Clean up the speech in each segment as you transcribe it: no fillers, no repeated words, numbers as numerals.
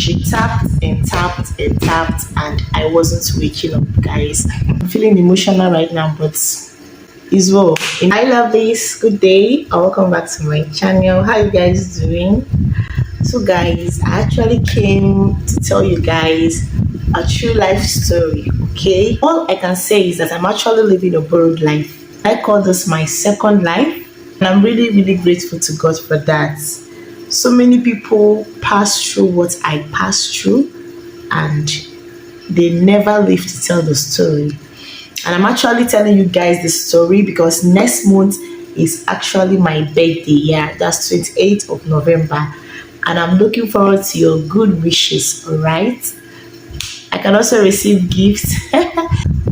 She tapped and tapped and tapped, and I wasn't waking up, guys. I'm feeling emotional right now, but it's well. Hi lovelies, good day and welcome back to my channel. How you guys doing? So guys, I actually came to tell you guys a true life story. Okay, all I can say is that I'm actually living a borrowed life. I call this my second life, and I'm really grateful to God for that. So many people pass through what I passed through, and they never live to tell the story. And I'm actually telling you guys the story because next month is actually my birthday. Yeah, that's 28th of November. And I'm looking forward to your good wishes, alright? I can also receive gifts.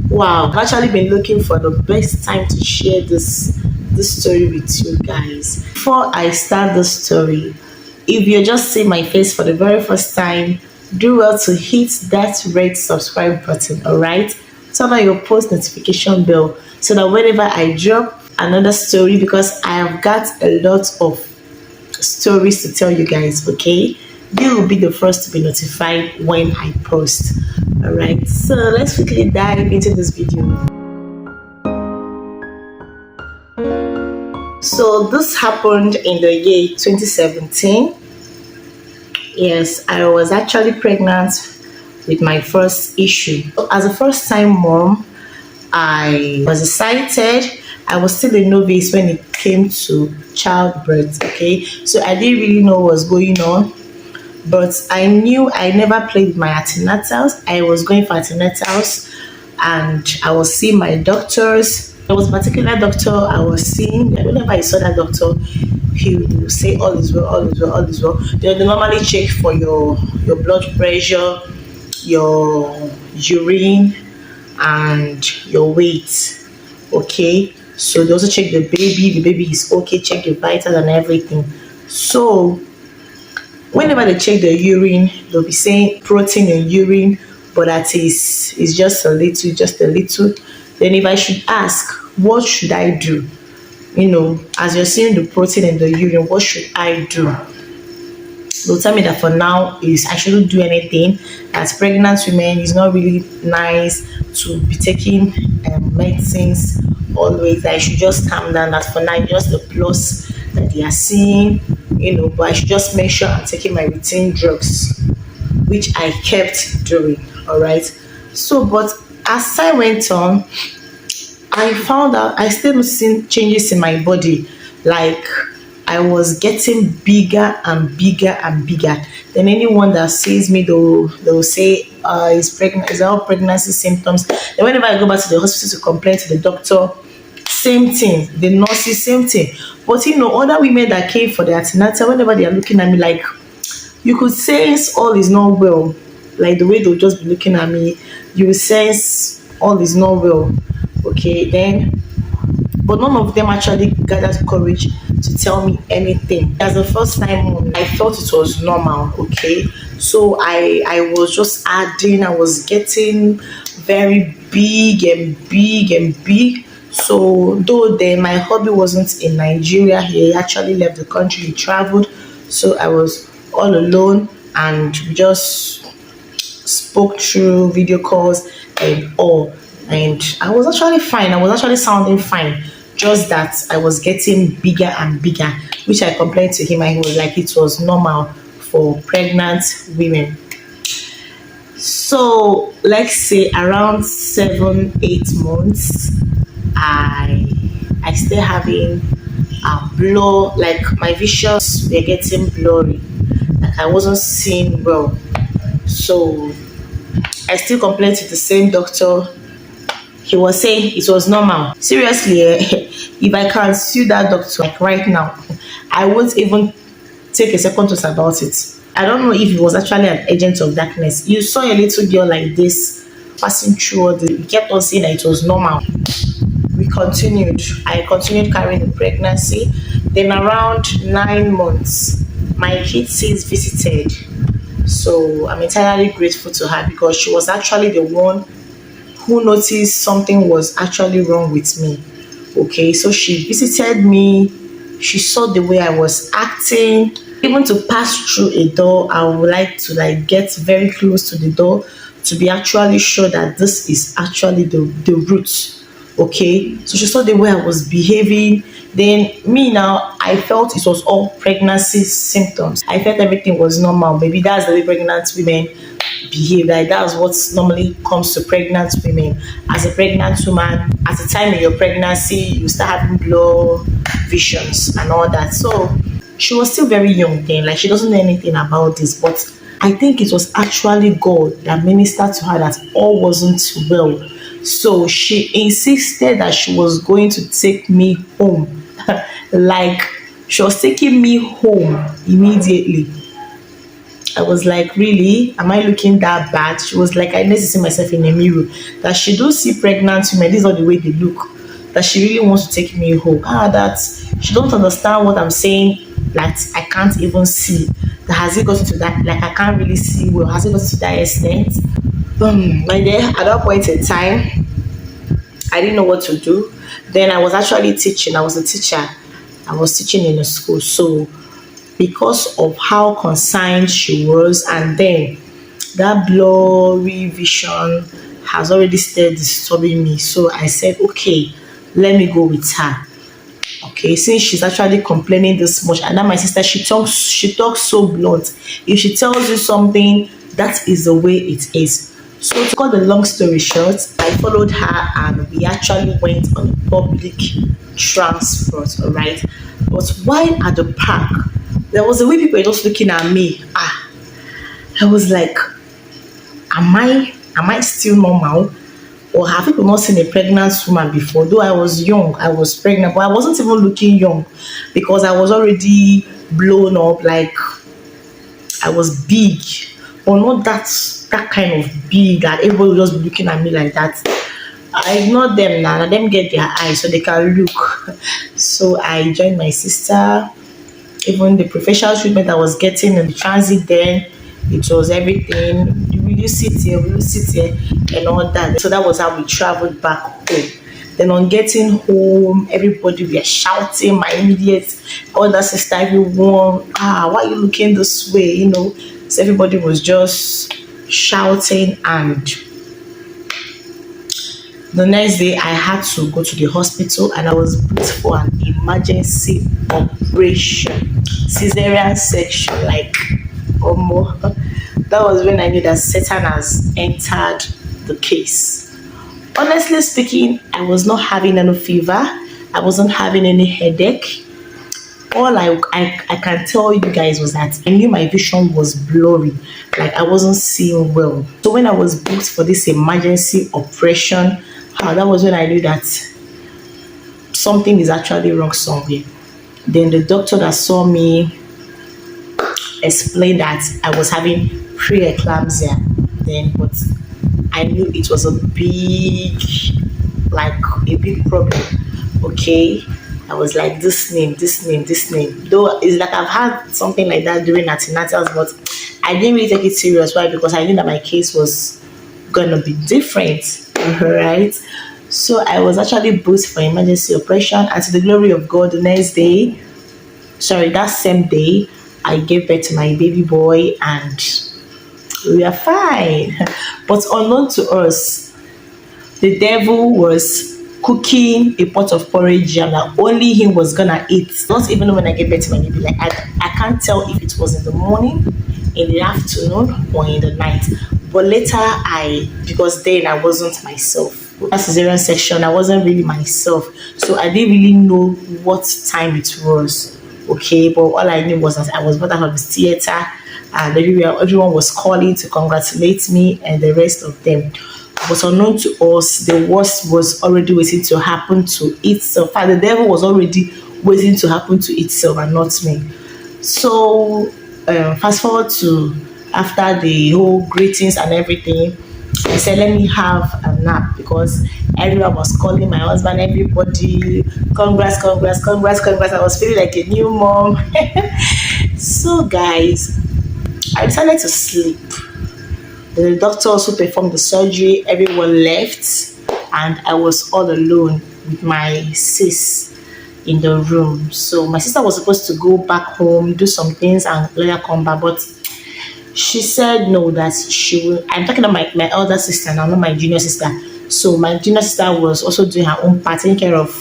Wow, I've actually been looking for the best time to share this story with you guys. Before I start the story, if you're just seeing my face for the very first time, do well to hit that red subscribe button, alright? Turn on your post notification bell so that whenever I drop another story, because I have got a lot of stories to tell you guys, okay, you will be the first to be notified when I post. Alright, so let's quickly dive into this video. So this happened in the year 2017. Yes, I was actually pregnant with my first issue. As a first time mom, I was excited. I was still a novice when it came to childbirth, okay? So I didn't really know what was going on, but I knew I never played with my antenatals. I was going for antenatals and I was seeing my doctors. There was a particular doctor I was seeing, and whenever I saw that doctor, he would say all is well, all is well, all is well. They normally check for your blood pressure, your urine, and your weight. Okay, so they also check the baby is okay, check the vitals and everything. So whenever they check the urine, they'll be saying protein in urine, but that is just a little. Then if I should ask, what should I do? You know, as you're seeing the protein in the urine, what should I do? They'll tell me that for now is I shouldn't do anything. As pregnant women, it's not really nice to be taking medicines always. I should just calm down. That for now, just the plus that they are seeing, you know. But I should just make sure I'm taking my routine drugs, which I kept doing. All right. So, but as time went on, I found out I still seeing changes in my body, like I was getting bigger and bigger and bigger. Then anyone that sees me, they'll say, "Is pregnant? Is all pregnancy symptoms?" Then whenever I go back to the hospital to complain to the doctor, same thing. The nurses, same thing. But you know, other women that came for the antenatal, whenever they are looking at me, like you could sense all is not well. Like the way they'll just be looking at me, you will sense all is not well. Okay, then. But none of them actually gathered courage to tell me anything. As the first time, I felt it was normal, okay? So I was just adding, I was getting very big and big and big. So though then my hubby wasn't in Nigeria, he actually left the country, he traveled. So I was all alone and we just spoke through video calls and all. And I was actually fine. I was actually sounding fine. Just that I was getting bigger and bigger, which I complained to him, and he was like, it was normal for pregnant women. So let's say around 7-8 months, I still having a blur, like my visions were getting blurry, like I wasn't seeing well. So I still complained to the same doctor. He was saying it was normal. Seriously, if I can sue that doctor like right now, I won't even take a second thought about it. I don't know if he was actually an agent of darkness. You saw a little girl like this passing through all the, he kept on saying that it was normal. We continued. I continued carrying the pregnancy. Then around 9 months, my kid sis visited. So I'm entirely grateful to her because she was actually the one who noticed something was actually wrong with me. Okay, so she visited me. She saw the way I was acting. Even to pass through a door, I would like to like get very close to the door to be actually sure that this is actually the root. Okay, so she saw the way I was behaving. Then me now, I felt it was all pregnancy symptoms. I felt everything was normal. Maybe that's the way pregnant women behave. Like that's what normally comes to pregnant women. As a pregnant woman, at the time of your pregnancy, you start having blood visions and all that. So she was still very young then, like she doesn't know anything about this, but I think it was actually God that ministered to her that all wasn't well. So she insisted that she was going to take me home. Like she was taking me home immediately. I was like, really? Am I looking that bad? She was like, I need to see myself in a mirror. That she do see pregnant women, this is not the way they look. That she really wants to take me home. That she don't understand what I'm saying. That I can't even see. That has it gotten to that? Like I can't really see well. Has it gotten to that extent? But then at that point in time, I didn't know what to do. Then I was actually teaching. I was a teacher. I was teaching in a school. So because of how concerned she was, and then that blurry vision has already started disturbing me. So I said, okay, let me go with her. Okay, since she's actually complaining this much, and then my sister, she talks so blunt. If she tells you something, that is the way it is. So to cut the long story short, I followed her and we actually went on a public transport, all right? But while at the park, there was a way people were just looking at me. I was like, am I still normal? Or have people not seen a pregnant woman before? Though I was young, I was pregnant, but I wasn't even looking young because I was already blown up, like I was big, but not that kind of big that everybody would just be looking at me like that. I ignored them now. Let them get their eyes so they can look. So I joined my sister. Even the professional treatment I was getting in the transit then, it was everything. Will you sit here? Will you sit here? And all that. So that was how we traveled back home. Then on getting home, everybody were shouting, my immediate older sister, everyone, why are you looking this way? So everybody was just shouting, and the next day I had to go to the hospital and I was booked for an emergency operation, cesarean section, like more. That was when I knew that Satan has entered the case. Honestly speaking, I was not having any fever. I wasn't having any headache. All I can tell you guys was that I knew my vision was blurry, like I wasn't seeing well. So when I was booked for this emergency operation, that was when I knew that something is actually wrong somewhere. Then the doctor that saw me explained that I was having preeclampsia then, but I knew it was a big problem. Okay, I was like, this name. Though it's like I've had something like that during antenatals, but I didn't really take it serious. Why? Because I knew that my case was gonna be different, right? So I was actually booked for emergency operation, and to the glory of God, that same day, I gave birth to my baby boy, and we are fine. But unknown to us, the devil was cooking a pot of porridge jam that only him was gonna eat. Not even when I gave birth to my baby, like I can't tell if it was in the morning, in the afternoon, or in the night. But later because then I wasn't myself. That cesarean section, I wasn't really myself. So I didn't really know what time it was. Okay, but all I knew was that I was brought out of the theater and everyone was calling to congratulate me and the rest of them. But unknown to us, the worst was already waiting to happen to itself. The devil was already waiting to happen to itself and not me. So fast forward to after the whole greetings and everything, I said, let me have a nap because everyone was calling my husband, everybody, congrats. I was feeling like a new mom. So guys, I decided to sleep. The doctor also performed the surgery, everyone left, and I was all alone with my sis. in the room. So my sister was supposed to go back home, do some things, and later come back. But she said no, that she will. I'm talking about my elder sister now, not my junior sister. So my junior sister was also doing her own part, taking care of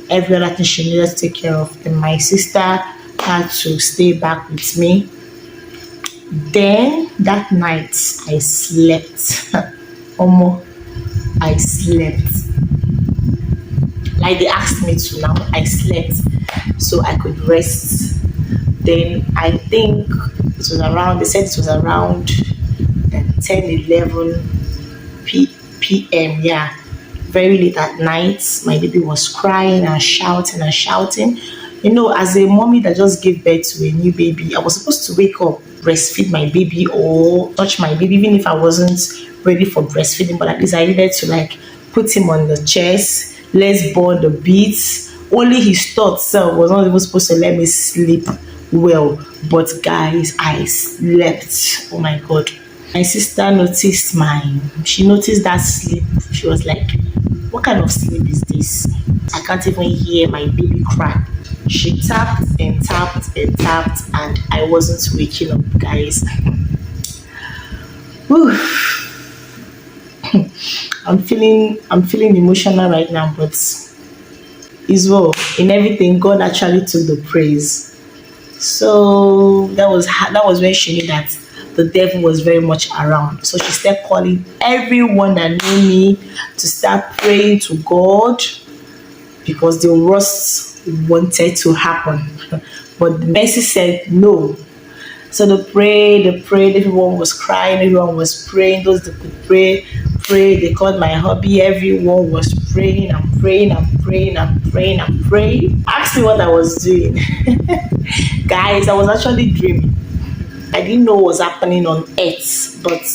every other thing she needed to take care of. And my sister had to stay back with me. Then that night I slept. Almost I slept. Like they asked me to now, I slept so I could rest. Then I think it was around, they said it was around 10, 11 p.m. Yeah, very late at night. My baby was crying and shouting and shouting. You know, as a mommy that just gave birth to a new baby, I was supposed to wake up, breastfeed my baby or touch my baby, even if I wasn't ready for breastfeeding. But at least I needed to like put him on the chest, let's bond the beats. Only his thoughts self was not even supposed to let me sleep well. But guys, I slept. Oh my god. My sister noticed mine. She noticed that sleep. She was like, what kind of sleep is this? I can't even hear my baby cry. She tapped and tapped and tapped, and I wasn't waking up, guys. Whew. I'm feeling emotional right now, but as well, in everything, God actually took the praise. So that was when she knew that the devil was very much around. So she started calling everyone that knew me to start praying to God, because the worst wanted to happen. But the mercy said no. So they prayed, everyone was crying, everyone was praying, those that could pray. They called my hubby, everyone was praying and praying and praying and praying and praying. Ask me what I was doing. Guys, I was actually dreaming. I didn't know what was happening on earth, but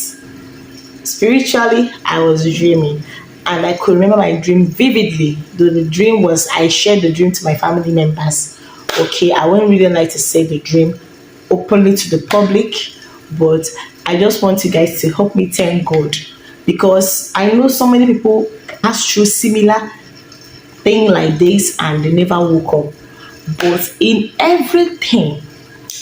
spiritually I was dreaming. And I could remember my dream vividly. Though the dream was, I shared the dream to my family members. Okay, I wouldn't really like to say the dream openly to the public, but I just want you guys to help me thank God, because I know so many people pass through similar thing like this and they never woke up. But in everything,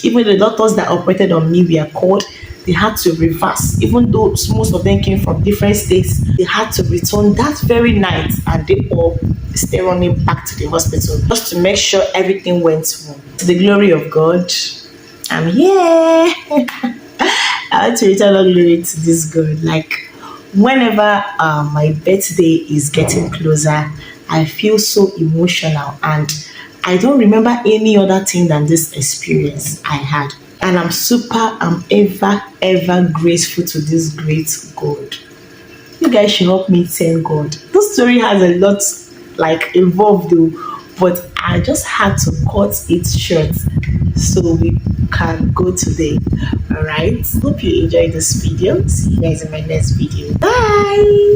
even the doctors that operated on me were called, they had to reverse. Even though most of them came from different states, they had to return that very night, and they all stay running back to the hospital just to make sure everything went well. To the glory of God, I'm here. I want to return all glory to this God. Like, whenever my birthday is getting closer, I feel so emotional, and I don't remember any other thing than this experience I had. And I'm ever grateful to this great God. You guys should help me thank God. This story has a lot like involved though, but I just had to cut it short so we can go today. Alright. Hope you enjoyed this video. See you guys in my next video. Bye.